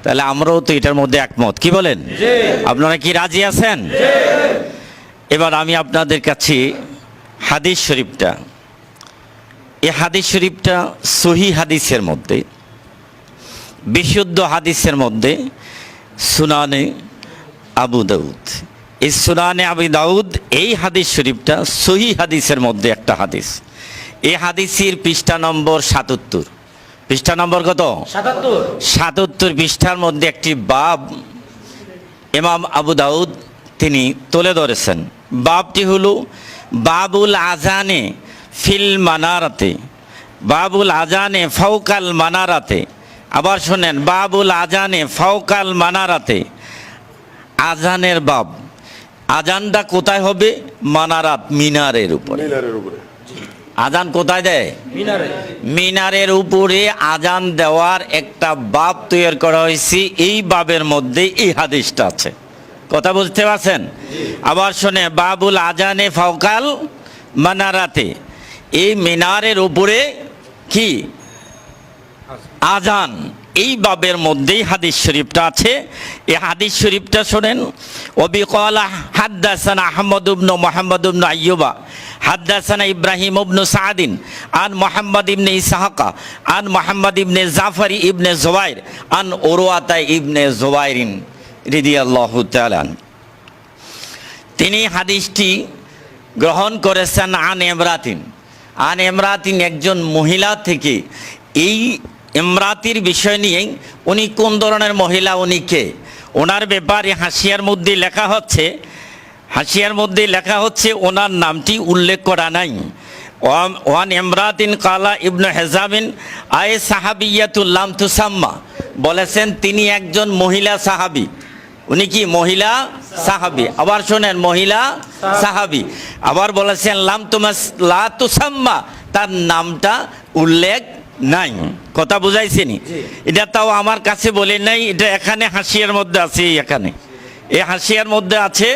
তাহলে আমরাও তো এটার মধ্যে একমত, কি বলেন? আপনারা কি রাজি আছেন? এবার আমি আপনাদের কাছে হাদিস শরীফটা, এই হাদিস শরীফটা সহি হাদিসের মধ্যে, বিশুদ্ধ হাদিসের মধ্যে সুনানে আবু দাউদ, এই সুনানে আবু দাউদ এই হাদিস শরীফটা সহি হাদিসের মধ্যে একটা হাদিস। এই হাদিসের পৃষ্ঠা নম্বর ৭৭। পৃষ্ঠা নম্বর কত? ৭৭ পৃষ্ঠার মধ্যে একটি বাব ইমাম আবু দাউদ তিনি তুলে ধরেছেন। বাবটি হলো বাবুল আজানে ফিল মানারাতে, বাবুল আজানে ফাওকাল মানারাতে। আবার শোনেন, বাবুল আজানে ফাওকাল মানারাতে, আজানের বাব। আজানটা কোথায় হবে? মানারাত, মিনারের উপরে। আজান কোথায় দেয়? মিনারের উপরে আজান দেওয়ার একটা বাব তৈরি করা হয়েছে। এই বাবের মধ্যে এই হাদিসটা আছে। কথা বুঝতে পারছেন? আবার শোনে, বাবুল আজানে ফাওকাল মানারাতে, এই মিনারের উপরে কি আজান, এই বাবের মধ্যেই হাদিস শরীফটা আছে। এই হাদিস শরীফটা শোনেন। ওবি ক্বালা হাদাসানা আহমদ ইবনে মুহাম্মদ ইবনে আইয়ুবা হাদাসানা ইব্রাহিম ইবনে সাদিন আন মুহাম্মদ ইবনে ইসহাকা আন মুহাম্মদ ইবনে জাফর ইবনে জুবাইর আন উরওয়াতা ইবনে জুবাইরিন রাদিয়াল্লাহু তাআলা। তিনি হাদিসটি গ্রহণ করেছেন আন ইমরাতিন, আন ইমরাতিন, একজন মহিলা থেকে। এই ইমরাতির বিষয় নিয়ে, উনি কোন ধরনের মহিলা, উনি কে, ওনার ব্যাপারে হাসিয়ার মধ্যে লেখা হচ্ছে, হাসিয়ার মধ্যে লেখা হচ্ছে ওনার নামটি উল্লেখ করা নাই। ওয়ান ইমরাতিন কালা ইবনে হেজাবিন আয়ে সাহাবিয়াতুল লাম তুসাম্মা, বলেছেন তিনি একজন মহিলা সাহাবি। উনি কি মহিলা সাহাবি? আবার শোনেন, মহিলা সাহাবি। আবার বলেছেন লাম লা তুসাম্মা, তার নামটা উল্লেখ নাই। কথা বুঝাইছেনি? এটা তাও আমার কাছে বলে নাই, এটা এখানে হাসিয়ার মধ্যে আছে। এখানে এই হাসিয়ার মধ্যে আছে,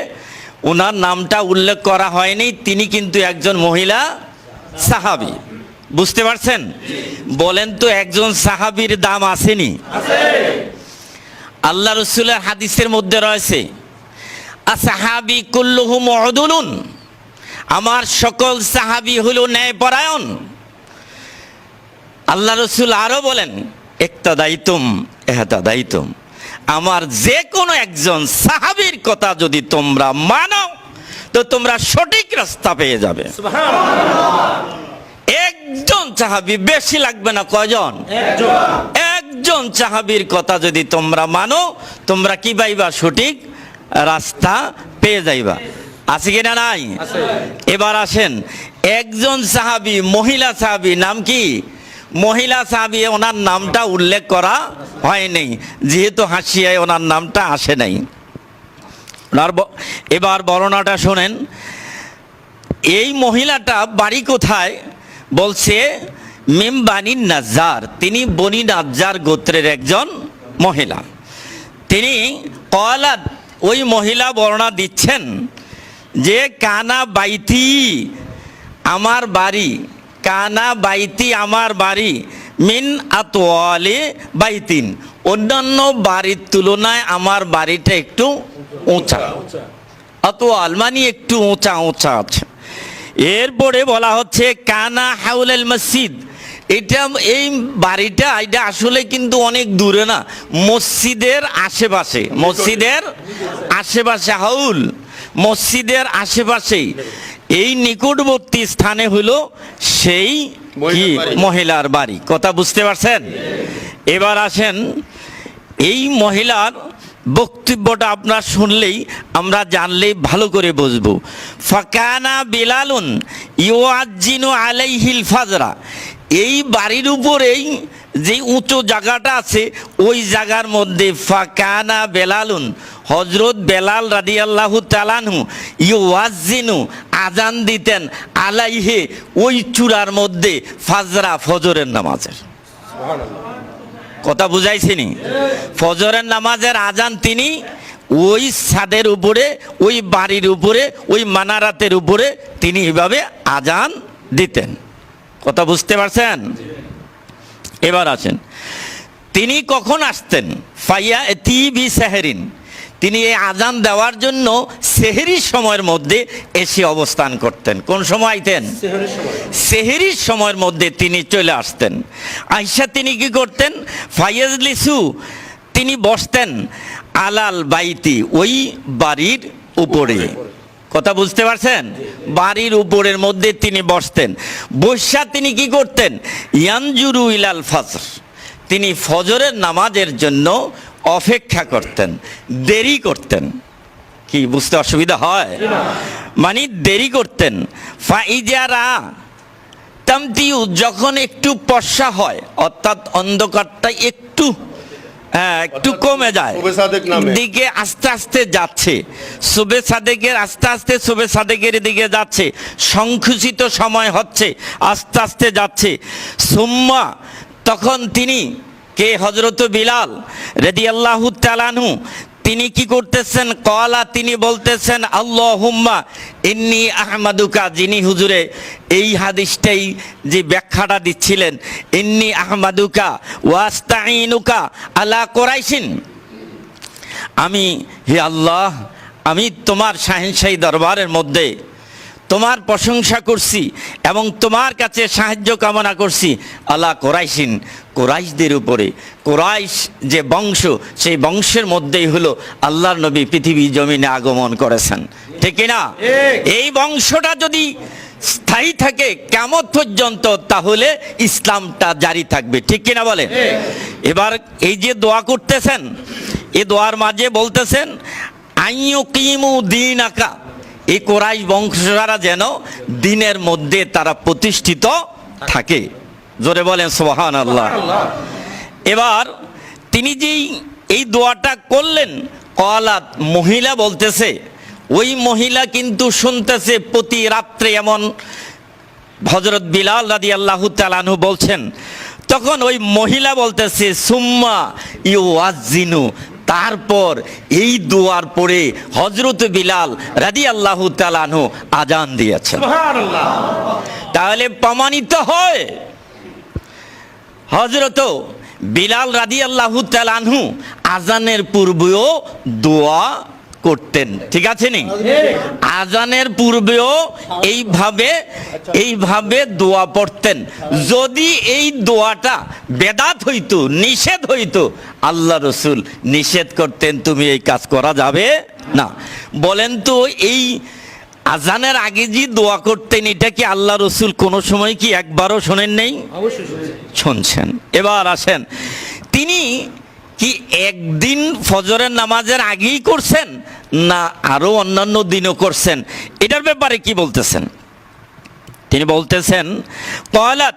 ওনার নামটা উল্লেখ করা হয়নি। তিনি কিন্তু একজন মহিলা সাহাবি। বুঝতে পারছেন? বলেন তো, একজন সাহাবীর দাম আসেনি? আল্লাহ রাসূলের হাদিসের মধ্যে রয়েছে আসহাবি কুল্লুহুম উদুলুন, আমার সকল সাহাবী হলো ন্যায়পরায়ণ। আল্লাহ রসুল আরো বলেন ইক্তাদাইতুম ইহতাদাইতুম, আমার যে কোনো একজন সাহাবীর কথা যদি তোমরা মানো তো তোমরা সঠিক রাস্তা পেয়ে যাবে। একজন সাহাবী, বেশি লাগবে না। কয়জন? একজন সাহাবীর কথা যদি তোমরা মানো, তোমরা কি পাইবা? সঠিক রাস্তা পেয়ে যাইবা। আছে কিনা? নাই? এবার আসেন, একজন সাহাবী, মহিলা সাহাবী, নাম কি? মহিলা সাহাবী, ওনার নামটা উল্লেখ করা হয়নি, যেহেতু হাসিয়ায় ওনার নামটা আসে নাই। এবার বর্ণনাটা শোনেন। এই মহিলাটা বাড়ি কোথায়? বলছে মিম বানি নাজ্জার, তিনি বনি নাজ্জার গোত্রের একজন মহিলা। তিনি কলাত, ওই মহিলা বর্ণনা দিচ্ছেন যে কানা বাইতি, আমার বাড়ি, কানা বাইতি, আমার বাড়ি, মিন আতওয়ালি বাইতিন, অন্যান্য বাড়ির তুলনায় আমার বাড়িটা একটু উঁচা। আতওয়াল মানে একটু উঁচা উঁচা আছে। এরপরে বলা হচ্ছে কানা হাউলাল মসজিদ, এটা এই বাড়িটা এটা আসলে কিন্তু অনেক দূরে না, মসজিদের আশেপাশে, মসজিদের আশেপাশে, হাউল মসজিদের আশেপাশেই, এই নিকটবর্তী স্থানে হলো সেই কি মহিলার বাড়ি। কথা বুঝতে পারছেন? এবার আসেন, এই মহিলার বক্তব্যটা আপনারা শুনলেই, আমরা জানলেই ভালো করে বুঝবো। ফাকানা বিলালুন ইউআজ্জিনু আলাইহিল ফাজরা, এই বাড়ির উপরেই যে উঁচু জায়গাটা আছে, ওই জায়গার মধ্যে ফাকানা বেলালুন, হজরত বেলাল রাদিয়াল্লাহু তাআলা আনহু ইউআজ্জিনু, আজান দিতেন, আলাইহে, ওই চূড়ার মধ্যে, ফাজরা, ফজরের নামাজের। কথা বুঝাইছিনি? ফজরের নামাজের আজান তিনি ওই ছাদের উপরে, ওই বাড়ির উপরে, ওই মানারাতের উপরে তিনি এভাবে আজান দিতেন। কথা বুঝতে পারছেন? এবার আছেন, তিনি কখন আসতেন? ফাইয়া তি বি সেহরিন, তিনি এই আজান দেওয়ার জন্য সেহরির সময়ের মধ্যে এসে অবস্থান করতেন। কোন সময় আইতেন? সেহরির সময়ের মধ্যে তিনি চলে আসতেন। আইসা তিনি কি করতেন? ফায়াজলিসু, তিনি বসতেন আলাল বাইতি, ওই বাড়ির উপরে। কথা বুঝতে পারছেন? বাড়ির উপরের মধ্যে তিনি বসতেন। বসা তিনি কি করতেন? ইয়ানজুরু ইলাল ফজর, তিনি ফজরের নামাজের জন্য অপেক্ষা করতেন, দেরি করতেন। কি বুঝতে অসুবিধা হয়? মানে দেরি করতেন। ফাইজারা তামতিউ, যখন একটু পর্সা হয়, অর্থাৎ অন্ধকারটা একটু একটু কমে যায়, দিকে আস্তে আস্তে যাচ্ছে, সুবে সাদেকের আস্তে আস্তে সুবে সাদেকের দিকে যাচ্ছে, সংকুচিত সময় হচ্ছে, আস্তে আস্তে যাচ্ছে। সুম্মা, তখন তিনি কে? হযরত বিলাল রাদিয়াল্লাহু তাআলা আনহু, তিনি কি করতেছেন? কলা, তিনি বলতেছেন আল্লাহুম্মা ইন্নী আহমাদুকা, যিনি হুজুরে এই হাদিসটাই যে ব্যাখ্যাটা দিচ্ছিলেন, ইন্নী আহমাদুকা ওয়াস্তাইনুকা আলা কুরাইশিন, আমি, হে আল্লাহ, আমি তোমার শাহেনশাহী দরবারের মধ্যে তোমার প্রশংসা করছি এবং তোমার কাছে সাহায্য কামনা করছি আলা কোরাইশিন, কোরাইশদের উপরে। কোরাইশ যে বংশ, সেই বংশের মধ্যেই হলো আল্লাহর নবী পৃথিবী জমিনে আগমন করেছেন, ঠিক না? এই বংশটা যদি স্থায়ী থাকে কিয়ামত পর্যন্ত, তাহলে ইসলামটা জারি থাকবে, ঠিক কিনা বলেন? এবার এই যে দোয়া করতেছেন, এই দোয়ার মাঝে বলতেছেন আইয়ুকিমু দীনাকা, এই কোরাইশ বংশরা যেন দিনের মধ্যে তারা প্রতিষ্ঠিত থাকে। জোরে বলেন সুবহানাল্লাহ। এবার তিনি যেই এই দোয়াটা করলেন, কলাত, মহিলা বলতেছে, ওই মহিলা কিন্তু শুনতেছে প্রতি রাত্রে, এমন হযরত বিলাল রাদিয়াল্লাহু তাআলা আনহু বলছেন, তখন ওই মহিলা বলতেছে সুম্মা ইউআজ্জিনু, তারপর এই দোয়ার পরে হযরত বিলাল রাদিয়াল্লাহু তাআলা আনহু আজান দিয়েছেন। সুবহানাল্লাহ। তাহলে প্রমাণিত হয় হযরত বিলাল রাদিয়াল্লাহু তাআলা আনহু আজানের পূর্বেও দোয়া করতেন, ঠিক আছে নি? আজানের পূর্বেও এইভাবে দোয়া পড়তেন। যদি এই দোয়াটা বেদাত হইতো, নিষেধ হইতো, আল্লাহ রসুল নিষেধ করতেন তুমি এই কাজ করা যাবে না। বলেন তো, এই আজানের আগে যে দোয়া করতেন, এটা কি আল্লাহ রসুল কোনো সময় কি একবারও শোনেন নেই? অবশ্যই শুনছেন। এবার আসেন, তিনি কি একদিন ফজরের নামাজের আগেই করছেন না আরো অন্যান্য দিনও করছেন? এটার ব্যাপারে কি বলতেছেন? তিনি বলতেছেন কলাত,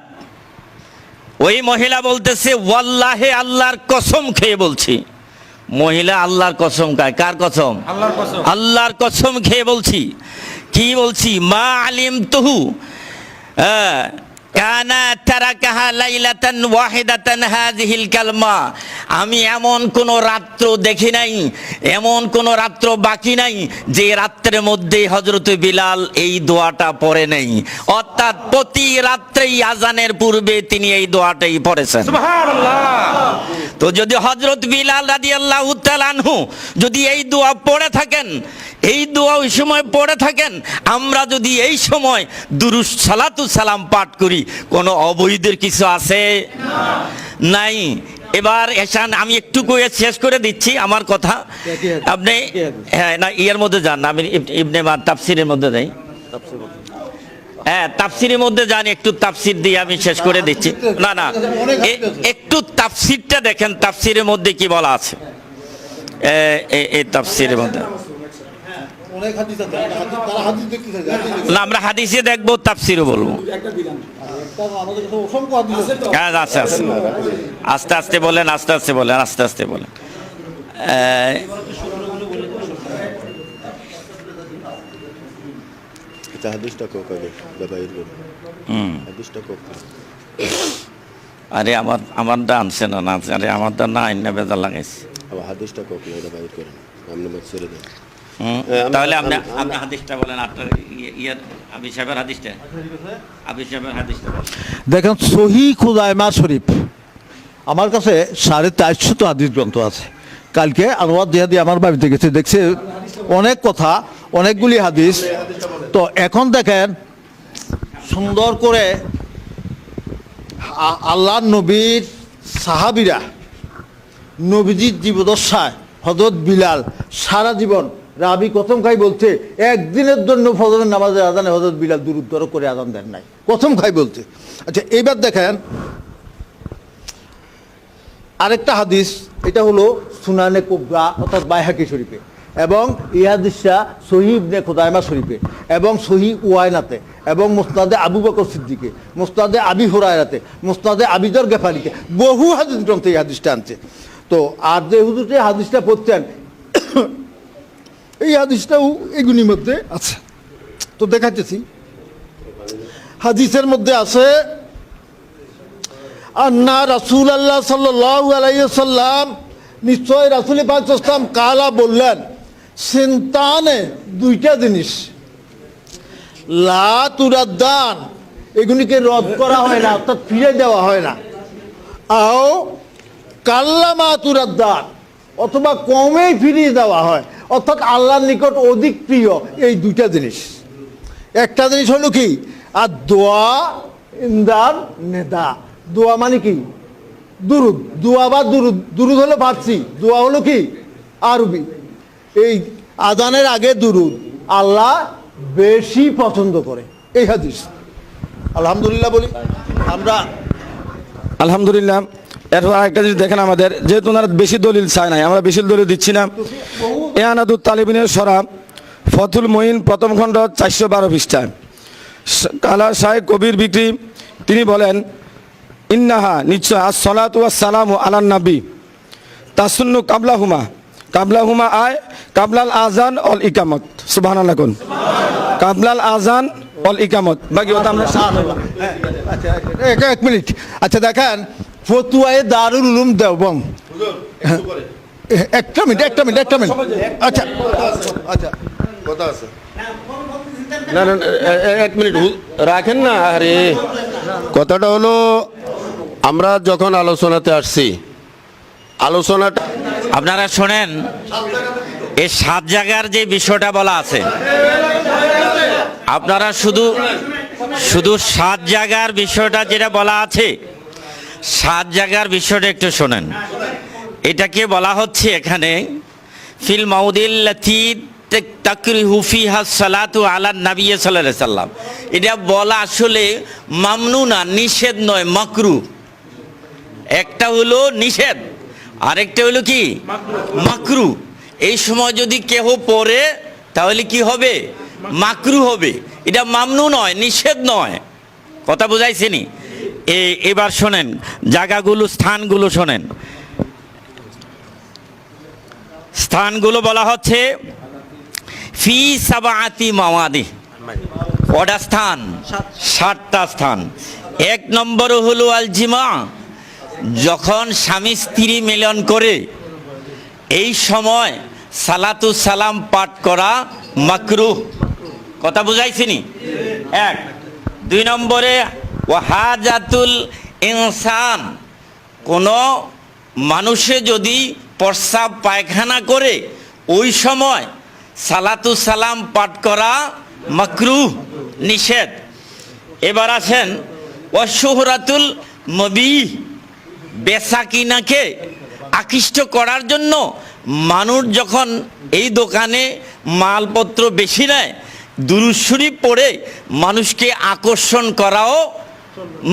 ওই মহিলা বলতেছে ওয়াল্লাহে, আল্লাহর কসম খেয়ে বলছি। মহিলা আল্লাহর কসম খায়। কার কসম? আল্লাহর কসম। আল্লাহর কসম খেয়ে বলছি। কি বলছি? মা আলিমতুহু কানা তারাকাহা লাইলাতান ওয়াহিদাতান হাযিহিল কালমা, আমি এমন কোন রাত্র দেখি নাই, এমন কোন রাত্র বাকি নাই যে রাত্রের মধ্যে হযরত বিলাল এই দোয়াটা পড়ে নেই। অর্থাৎ প্রতি রাত্রেই আজানের পূর্বে তিনি এই দোয়াটাই পড়েছেন। সুবহানাল্লাহ। তো যদি হযরত বিলাল রাদিয়াল্লাহু তাআলা আনহু যদি এই দোয়া পড়ে থাকেন, এই দোয়া ওই সময় পড়ে থাকেন, আমরা যদি এই সময় দুরূদ সালাতু সালাম পাঠ করি, কোনো অবৈধের কিছু আছে? নাই। এবার এসান আমি একটু কয়ে শেষ করে দিচ্ছি আমার কথা। আপনি হ্যাঁ না ইয়ের মধ্যে যান, আমি ইবনে তাফসিরের মধ্যে যাই। হ্যাঁ, তাফসিরের মধ্যে যান, একটু তাফসির দিয়ে আমি শেষ করে দিচ্ছি। না না, একটু তাফসিরটা দেখেন, তাফসিরের মধ্যে কি বলা আছে। এই তাফসিরের মধ্যে না, আমরা হাদিসে দেখবো, তাফসিরও বলবো। আচ্ছা, আস্তে আস্তে বলেন, আস্তে আস্তে বলেন, আস্তে আস্তে বলেন। আরে আমারটা আনছে না, আরে আমারটা না আইনা বেজার লাগাইছে। তাহলে আপনি হাদিসটা বলেন, আপনার ইয়ার আবি সাহেবের হাদিসটা, আবি সাহেবের হাদিসটা দেখেন। সহিহ খুজাইমা শরীফ আমার কাছে 450 হাদিস গ্রন্থ আছে। কালকে আনোয়ার জিহাদি আমার বাড়িতে গেছে, দেখছে অনেক কথা, অনেকগুলি হাদিস। তো এখন দেখেন সুন্দর করে আল্লাহ নবীর সাহাবিরা, নবীজির জীবদশায় হযরত বিলাল সারা জীবন রাবি কথম খাই বলছে একদিনের জন্য ফজরের নামাজের আজানে হযরত বিলাল দুরূদ করে আজান দেন নাই, কথম খাই বলছে। আচ্ছা এইবার দেখেন আরেকটা হাদিস, এটা হলো সুনানে কুবরা অর্থাৎ বাইহাকি শরীফে, এবং এই হাদিসটা সহিহ ইবনে খুজাইমা শরীফে, এবং সহিহ উয়াইনাতে, এবং মুসনাদে আবু বকর সিদ্দিকে, মুসনাদে আবি হুরায়রাতে, মুসনাদে আবি যর গেফারিতে, বহু হাদিস গ্রন্থে এই হাদিসটা আনছে। তো আর যে হুজুরটি হাদিসটা পড়ছেন এই হাদিসটাও এগুলির মধ্যে আছে। তো দেখাচ্ছি হাদিসের মধ্যে আছে আন্না রাসূলুল্লাহ সাল্লাল্লাহু আলাইহি ওয়াসাল্লাম, নিশ্চয় রাসূল পাক সাল্লাল্লাহু আলাইহি ওয়াসাল্লাম কালা বললেন, সিনতানে দুইটা জিনিস, লা তুরাদ্দান এগুলিকে রদ করা হয় না, অর্থাৎ ফিরে দেওয়া হয় না, আও কাল্লামা তুরাদ্দান অথবা কমেই ফিরিয়ে দেওয়া হয়, অর্থাৎ আল্লাহর নিকট অধিক প্রিয় এই দুইটা জিনিস। একটা জিনিস হলো কি, আর দোয়া ইন্দার নেদা, দোয়া মানে কি দুরুদ, দোয়া বা দুরুদ, দুরুদ হলো ফার্সি, দোয়া হলো কি আরবি। এই আজানের আগে দুরুদ আল্লাহ বেশি পছন্দ করে, এই হাদিস। আলহামদুলিল্লাহ বলি আমরা, আলহামদুলিল্লাহ। এরপর আরেকটা জিনিস দেখেন, আমাদের যেহেতু ওনারা বেশি দলিল চায় নাই, আমরা বেশি দলিল দিচ্ছি না। এহানাদুত তালিবিনের সরাব ফতুল মঈন প্রথম খণ্ড 412 পৃষ্ঠায় কালা শাহ কবির বিক্রি তিনি বলেন, ইন্নাহা নিশ্চয় আসসালাতু ওয়াসসালামু আলান নবী তাসুন্নু কাবলাহুমা আয় কাবলাল আজান অল ইকামত। সুবহানাল্লাহ কোন কাবলাল আজান অল ইকামত। বাকি কথা আমরা আচ্ছা এক মিনিট। আচ্ছা দেখেন ফতুয়ায়ে দারুল উলুম দেওবন্দ, একটা মিনিট আচ্ছা আচ্ছা কথা আছে না না এক মিনিট রাখেন না। আরে কথাটা হলো, আমরা যখন আলোচনাতে আসছি, আলোচনাটা আপনারা শোনেন, এই 7 জায়গার যে বিষয়টা বলা আছে, আপনারা শুধু 7 জায়গার বিষয়টা যেটা বলা আছে, 7 জায়গার বিষয়টা একটু শোনেন। এটাকে বলা হচ্ছে এখানে ফিল মাউদিল্লাতি তাকরিহু ফিহা সালাতু আলা নবী সাল্লাল্লাহু আলাইহি সাল্লাম। এটা বলা আসলে মামনু না, নিষেধ নয়, মাকরু। একটা হলো নিষেধ, আরেকটা হলো কি মাকরু। এই সময় যদি কেহ পড়ে তাহলে কি হবে, মাকরু হবে। এটা মামনু নয়, নিষেধ নয়। কথা বুঝাইছেনি? এবার শোনেন জায়গাগুলো, স্থানগুলো শোনেন। স্থানগুলো বলা হচ্ছে ফি সাবাআতি মাওয়াদি, কটা স্থান? 7টা স্থান। 1 নম্বর হলো আল জিমা, যখন স্বামী স্ত্রী মিলন করে এই সময় সালাতু সালাম পাঠ করা মাকরুহ। কথা বুঝাইছিনি? 1। 2 নম্বরে ওয়াহাজাতুল ইনসান, কোনো মানুষে যদি প্রস্রাব পায়খানা করে ওই সময় সালাতু সালাম পাঠ করা মাকরুহ, নিষেধ। এবার আসেন ওয়াশুহরাতুল মবিহ, বেচাকিনাকে আকৃষ্ট করার জন্য মানুষ যখন এই দোকানে মালপত্র বেশি নেয়, দুরূদ শরীফ পড়ে মানুষকে আকর্ষণ করাও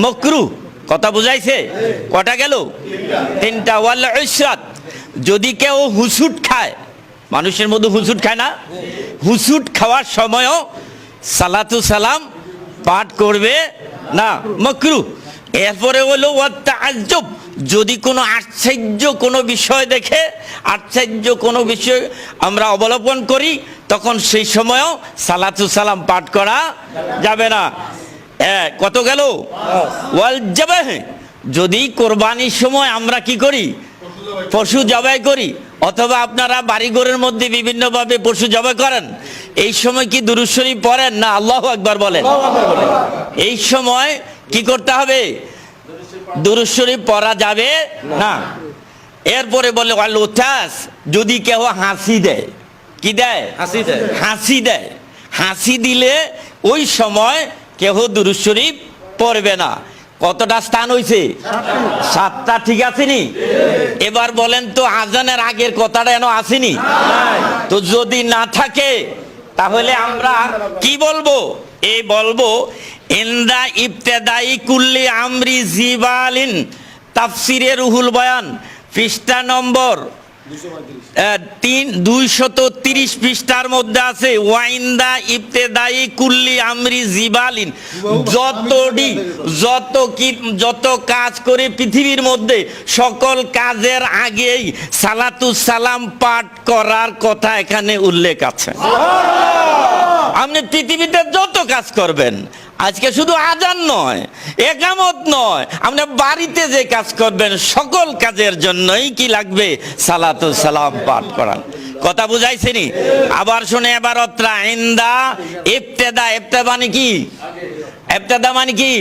মাকরুহ। কথা বুঝাইছে? কটা গেল? 3টা। ওয়াল ইশরাত, যদি কেউ হুসুট খায়, মানুষের মধ্যে হুসুট খায় না, হুসুট খাওয়ার সময়ও সালাতু সালাম পাঠ করবে না, মাকরুহ। এরপরে হলো ওয়াত তাআজ্জুব, যদি কোনো আশ্চর্য কোনো বিষয় দেখে, আশ্চর্য কোনো বিষয় আমরা অবলোকন করি, তখন সেই সময়ও সালাতু সালাম পাঠ করা যাবে না। কত গেল? ওয়াল যাবাহ, যদি কোরবানির সময় আমরা কি করি, পশু জবাই করি, অথবা আপনারা বাড়িঘরের মধ্যে বিভিন্নভাবে পশু জবাই করেন, এই সময় কি দুরূদ শরীফ পড়েন না? আল্লাহু আকবার বলেন। এই সময় কি করতে হবে? দুরূদ শরীফ পড়া যাবে না। এরপরে বলে ওয়ালুতাস, যদি কেউ হাসি দেয়, কি দেয়? হাসি দেয়। হাসি দেয়, হাসি দিলে ওই সময় কেউ দুরূদ শরীফ পড়বে না। কতটা স্থান হইছে? 7টা, ঠিক আছে নি? এবার বলেন তো আজানের আগের কথাটা এনো আসেনি? তো যদি না থাকে তাহলে আমরা কি বলবো? এই বলবো ইনদা ইবতেদাই কুল্লি আমরি জিবালিন, তাফসিরে রুহুল বয়ান, পৃষ্ঠা নম্বর 230 পৃষ্ঠার মধ্যে আছে ওয়াইন্দা ইবতেদাই কুল্লি আমরি জিবালিন, যত কাজ করে পৃথিবীর মধ্যে সকল কাজের আগেই সালাতুস সালাম পাঠ করার কথা এখানে উল্লেখ আছে। আপনি পৃথিবীতে যত কাজ করবেন, আজকে শুধু আজান নয়, একামত নয়, আপনি বাড়িতে যে কাজ করবেন সকল কাজের জন্যই কি লাগবে? সালাতুস সালাম পাঠ করান। কথা বুঝাইছেনি? আবার শুনে এবার অত্রা ইনদা ইবতেদা, ইবতেদা মানে কি? ইবতেদা মানে কি?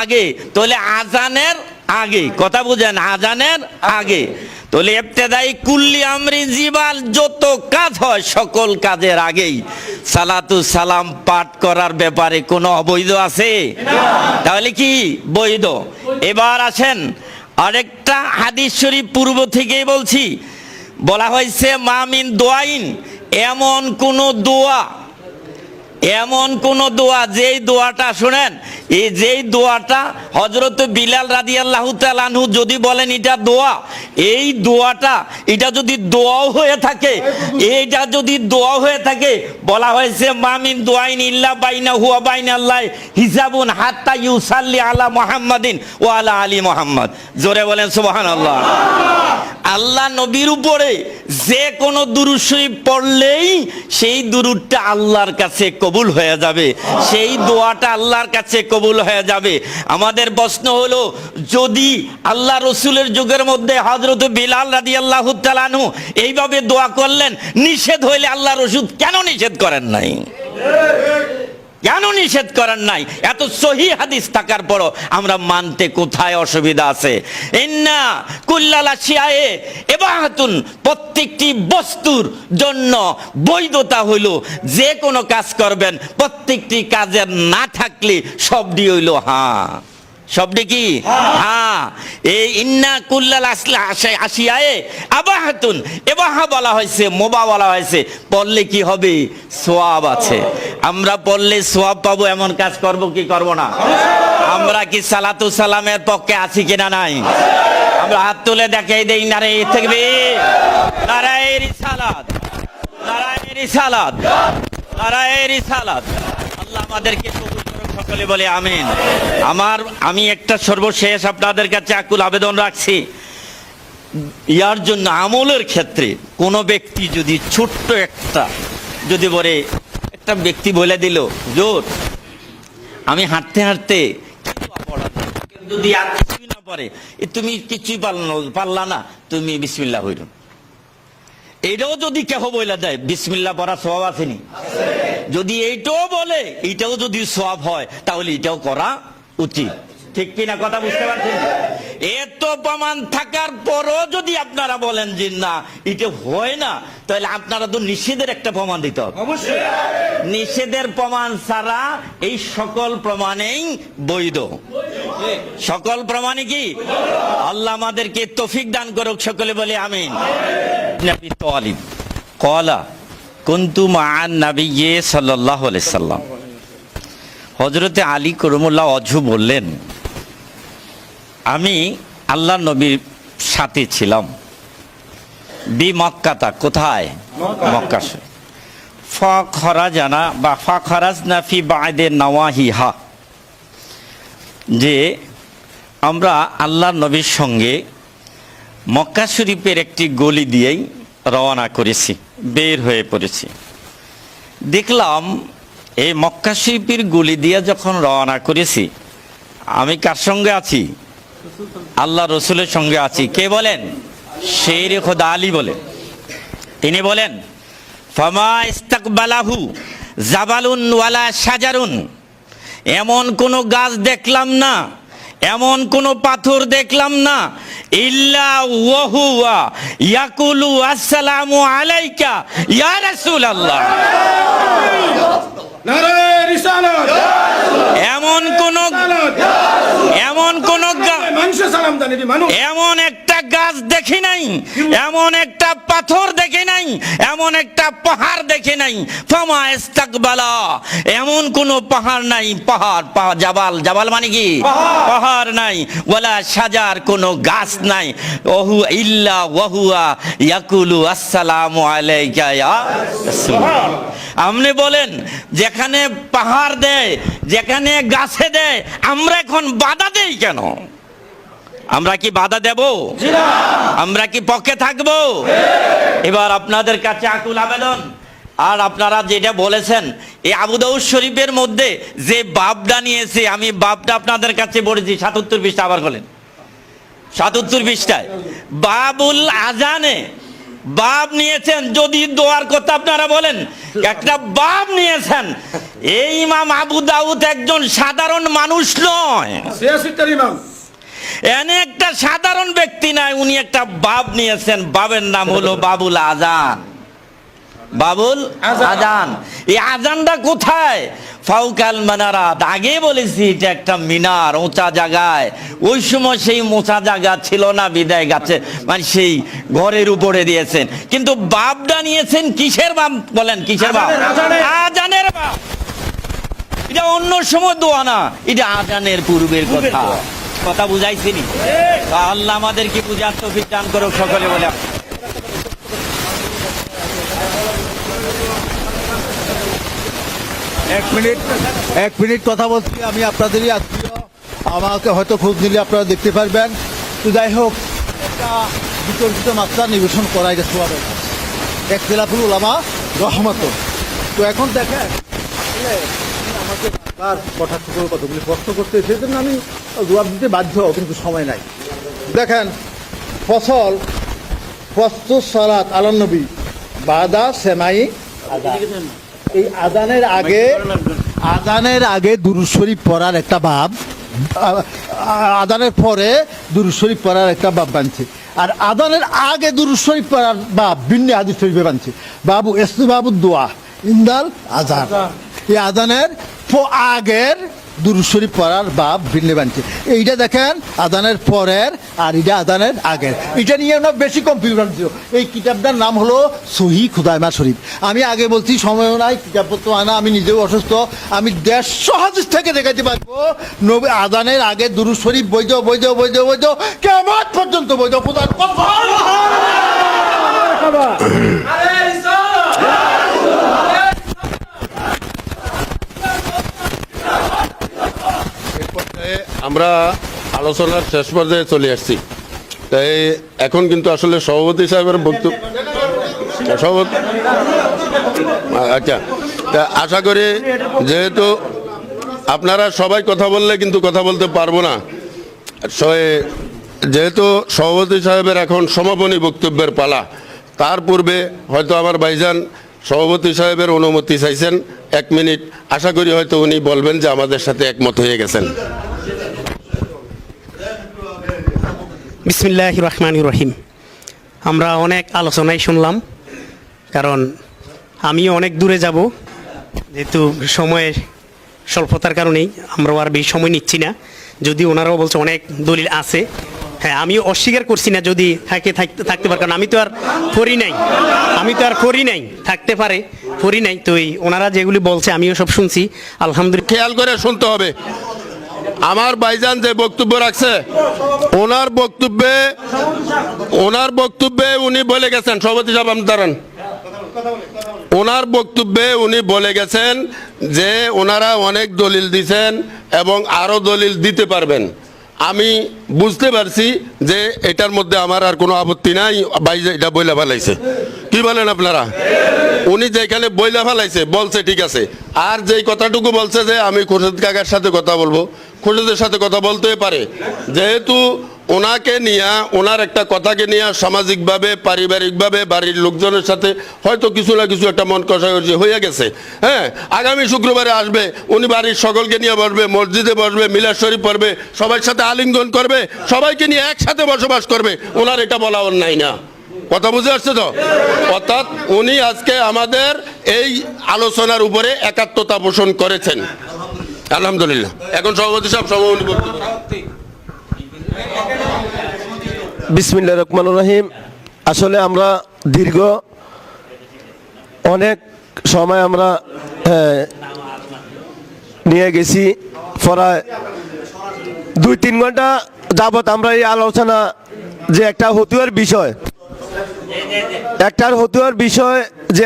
আগে। তাহলে আজানের আগে, কথা বুঝেন, আজানের আগে। তাহলে ইবতেদাই কুল্লি আমরি জিবাল, যত কাজ হয় সকল কাজের আগেই সালাতুস সালাম পাঠ করার ব্যাপারে কোনো অবৈধ আছে? তাহলে কি বৈধ? এবার আসেন আরেকটা হাদিস শরীফ পূর্ব থেকেই বলছি, বলা হয়েছে মামিন দোয়াইন, এমন কোন দোয়া যেই দোয়াটা শুনেন, এই যেই দোয়াটা হযরত বিলাল রাদিয়াল্লাহু তাআলা আনহু যদি বলেন এটা দোয়া, এই দোয়াটা এটা যদি দোয়াও হয়ে থাকে, এইটা যদি দোয়া হয়ে থাকে, বলা হয়েছে মামিন দোয়াইন ইল্লা বাইনাহু ওয়া বাইনাল্লাহি হিসাবুন হাত্তা ইউসাল্লি আলা মুহাম্মাদিন ওয়া আলা আলি মুহাম্মদ। জোরে বলেন সুবহানাল্লাহ। আল্লাহ নবীর উপরে যে কোনো দুরূদ শরীফ পড়লেই সেই দুরূদটা আল্লাহর কাছে কবুল হয়ে যাবে, সেই দোয়াটা আল্লাহর কাছে কবুল হয়ে যাবে। আমাদের প্রশ্ন হলো, যদি আল্লাহ রসুলের যুগের মধ্যে হযরত বিলাল রাদিয়াল্লাহু তাআলা আনহু এইভাবে দোয়া করলেন, নিষেধ হইলে আল্লাহ রসুল কেন নিষেধ করেন নাই? কেন নিষেধ করেন নাই? এত সহিহ হাদিস থাকার পরও আমরা মানতে কোথায় অসুবিধা আছে? ইন্না কুল্লাল আশিয়ায়ে ইবাহাতুন, প্রত্যেকটি বস্তুর জন্য বৈধতা হইল, যে কোনো কাজ করবেন প্রত্যেকটি কাজের না থাকলে সবটি হইল হ্যাঁ। সবটি কি? হ্যাঁ। এই ইন্না কুল্লাল আশিয়ায়ে আবাহাতুন, এবাহা বলা হয়েছে, মোবা বলা হয়েছে, পড়লে কি হবে? সওয়াব আছে। আমরা পড়লে সওয়াব পাবো এমন কাজ করব কি করব না? আমরা কি সালাতুস সালামের পক্ষে আছি কিনা নাই? আমরা হাত তুলে দেখাই দেই, নারে তাকবীর, নারায়ে রিসালাত, নারায়ে রিসালাত, নারায়ে রিসালাত। আল্লাহ আমাদেরকে কবুল করুন, সকলে বলে আমিন। আমি একটা সর্বশেষ আপনাদের কাছে আকুল আবেদন রাখছি, ইয়ার জন্য আমলের ক্ষেত্রে কোন ব্যক্তি যদি ছোট্ট যদি বলে, একটা ব্যক্তি বলে দিল, হুজুর আমি হাঁটতে হাঁটতে যদি আর কিছুই না পারে, তুমি কিছুই পারলা না, তুমি বিসমিল্লাহ হইল, এটাও যদি কেহ বলে দেয়, বিসমিল্লাহ পড়া সওয়াব আসেনি? যদি এইটাও বলে, এইটাও যদি সওয়াব হয়, তাহলে এটাও করা উচিত। ঠিক কিনা? কথা বুঝতে পারছেন? এত প্রমাণ থাকার পরও যদি আপনারা বলেন যে না এটা হয় না, তাহলে আপনারা তো নিষেধের একটা প্রমাণ দিতে হবে। অবশ্যই নিষেধের প্রমাণ ছাড়া এই সকল প্রমাণেই বৈধ। সকল প্রমাণই কি? আল্লাহ আমাদেরকে তৌফিক দান করুক, সকলে বলে আমিন। নবী তালিব ক্বালা কুনতু মা'আন নাবিয়্যি সাল্লাল্লাহু আলাইহি সাল্লাম, হযরতে আলী করুমুল্লাহ ওয়াজহু বললেন, আমি আল্লাহ নবীর সাথে ছিলাম, বি মক্কাতা, কোথায়? মক্কা। ফাখরাজানা বা ফাখরাজনা ফি বা'দে নওয়াহিহা, যে আমরা আল্লাহ নবীর সঙ্গে মক্কা শরীফের একটি গলি দিয়েই রওনা করেছি, বের হয়ে পড়েছি। দেখলাম এই মক্কা শরীফের গলি দিয়ে যখন রওনা করেছি, আমি কার সঙ্গে আছি? আল্লাহ রসুলের সঙ্গে আছি। কে বলেন? শের খোদা আলী বলেন। তিনি বলেন, ফামা ইস্তাকবালাহু জাবালুন ওয়ালা শাজারুন, এমন কোন গাছ দেখলাম না, এমন কোন পাথর দেখলাম না ইল্লা ওয়াহুয়া ইয়াকুলু আসসালামু আলাইকা ইয়া রাসূলুল্লাহ। নারায়ে রিসালাত, এমন কোন মানুষ সালাম জানি মানুষ, এমন একটা গাছ দেখি নাই, এমন একটা পাথর দেখি নাই, এমন একটা পাহাড় দেখি নাই, ফামা ইস্তাকবালা, এমন কোন পাহাড় নাই, পাহাড় জাবাল, জাবাল মানে কি পাহাড় নাই, ওয়ালা সাজার কোন গাছ নাই, ওহু ইল্লা ওয়াহুয়া ইয়াকুলু আসসালামু আলাইকা ইয়া রাসূলুল্লাহ। আপনি বলেন যেখানে পাহাড় দেয়, যেখানে গাছে দেয়, আমরা এখন বাধা দেই কেন? আমরা কি বাধা দেব? আমরা কি পক্ষে থাকবো? এবার আপনাদের কাছে আকুল আবেদন, আর আপনারা যেটা বলেছেন এই আবু দাউদ শরীফের মধ্যে যে বাবটা নিয়েছে, আমি বাবটা আপনাদের কাছে বলেছি ৭৭ পৃষ্ঠা, আবার বলেন ৭৭ পৃষ্ঠায় বাবুল আজানে বাব নিয়েছেন। যদি দোয়ার কথা আপনারা বলেন, একটা বাব নিয়েছেন। এই ইমাম আবু দাউদ একজন সাধারণ মানুষ নয়, এনে একটা সাধারণ ব্যক্তি নয়, উনি একটা বাব নিয়েছেন। বাবের নাম হলো বাবুল আজান। বাবুল আজান, এই আজানটা কোথায়? ফাউকাল মানারাত, আগে বলেছি এটা একটা মিনার, উঁচা জায়গায়। ওই সময় সেই উঁচা জায়গা ছিল না, বিদায় গাছে মানে সেই ঘরের উপরে দিয়েছেন। কিন্তু বাবটা নিয়েছেন কিসের বাব বলেন? কিসের বাব? আজানের বাব। এটা অন্য সময় দোয়া না, এটা আজানের পূর্বের কথা। কথা বুঝাইছিনি? আল্লাহ আমাদেরকে বুঝার তৌফিক দান করুক সকলে বলে। এক মিনিট কথা বলছি, আমি আপনাদেরই আত্মীয়, আমাকে হয়তো খোঁজ নিলে আপনারা দেখতে পারবেন। তো যাই হোক, একটা বিতর্কিত মাত্রা নিবেশন করা, এটা সবার একখিলাফুল উলামা রহমত। তো এখন দেখেন, আসলে আমাকে তার কটাক্ষ করে কতগুলি প্রশ্ন করতে, সেই জন্য আমি জবাব দিতে বাধ্য, কিন্তু সময় নাই। দেখেন, ফসল ফস্তুস সালাত আলান নবী বাদা সেমাই আযান। এই আজানের আগে দুরূদ শরীফ পড়ার একটা বাব, আজানের পরে দুরূদ শরীফ পড়ার একটা বাব বানছে। আর আজানের আগে দুরূদ শরীফ পড়ার বাব ভিন্ন হাদিস শরীফে বানছে। বাবু ইসতিবাবু দোয়া ইনদাল আজান। এই আজানের আগের দুরূদ শরীফ পড়ার বাব ভিন্ন বানছে। এইটা দেখেন আজানের পরের, আর এটা আজানের আগের। এটা নিয়ে আমরা বেশি কনফিউশন ছিল। এই কিতাবটার নাম হলো সহিহ খুদাইমা শরীফ। আমি আগে বলছি, সময়ও নাই, কিতাবপত্র আনা, আমি নিজেও অসুস্থ, আমি 150 হাদিস থেকে দেখাইতে পারবো নবী আজানের আগে দুরূদ শরীফ বৈধ বৈধ বৈধ বৈধ, কিয়ামত পর্যন্ত বৈধ। খোদার কসম। আমরা আলোচনার শেষ পর্যায়ে চলে আসছি। তাই এখন কিন্তু আসলে সভাপতি সাহেবের বক্তব্য, আচ্ছা, তা আশা করি যেহেতু আপনারা সবাই কথা বললে কিন্তু কথা বলতে পারবো না, যেহেতু সভাপতি সাহেবের এখন সমাপনী বক্তব্যের পালা, তার পূর্বে হয়তো আমার ভাইজান সভাপতি সাহেবের অনুমতি চাইছেন 1 মিনিট। আশা করি হয়তো উনি বলবেন যে আমাদের সাথে একমত হয়ে গেছেন। বিসমিল্লাহির রহমানির রহিম। আমরা অনেক আলোচনাই শুনলাম, কারণ আমিও অনেক দূরে যাব, যেহেতু সময়ের স্বল্পতার কারণেই আমরা আর বেশি সময় নিচ্ছি না। যদি ওনারাও বলছে অনেক দলিল আছে, হ্যাঁ, আমিও অস্বীকার করছি না যদি থাকতে পারে, কারণ আমি তো আর করি নাই, থাকতে পারে, করি নাই। তো ওনারা যেগুলি বলছে আমিও সব শুনছি, আলহামদুলিল্লাহ। খেয়াল করে শুনতে হবে। আমার ভাইজান যে বক্তব্য রাখছে, ওনার বক্তব্যে উনি বলে গেছেন, সভাপতি সাহেব আপনি দাঁড়ান, ওনার বক্তব্যে উনি বলে গেছেন যে ওনারা অনেক দলিল দিছেন এবং আরো দলিল দিতে পারবেন। আমি বুঝতে পারছি যে এটার মধ্যে আমার আর কোনো আপত্তি নাই, ভাই এটা বইলা ফেলাইছে। কি বলেন আপনারা? উনি যেখানে বইলা ফেলাইছে বলছে ঠিক আছে। আর যেই কথাটুকু বলছে যে আমি খুরশেদ কাকার সাথে কথা বলবো, খুরশেদের সাথে কথা বলতে পারে, যেহেতু ওনাকে নিয়ে, ওনার একটা কথাকে নিয়ে সামাজিকভাবে পারিবারিকভাবে বাড়ির লোকজনের সাথে হয়তো কিছু না কিছু একটা মন কষাকষি হয়ে গেছে। হ্যাঁ, আগামী শুক্রবারে আসবে, উনি বাড়ির সকলকে নিয়ে বসবে, মসজিদে বসবে, মিলাদ শরীফ পড়বে, সবার সাথে আলিঙ্গন করবে, সবাইকে নিয়ে একসাথে বসবাস করবে। ওনার এটা বলা অন্যায় না। কথা বুঝে আসছে তো? অর্থাৎ উনি আজকে আমাদের এই আলোচনার উপরে একাত্মতা পোষণ করেছেন, আলহামদুলিল্লাহ। এখন সভাপতি সাহেব সভাপতি বক্তব্য। বিসমিল্লাহির রহমানির রহিম। আসলে আমরা দীর্ঘ অনেক সময় আমরা নিয়ে গেছি, প্রায় 2-3 ঘন্টা যাবত আমরা এই আলোচনা যে একটা হতুয়ার বিষয় যে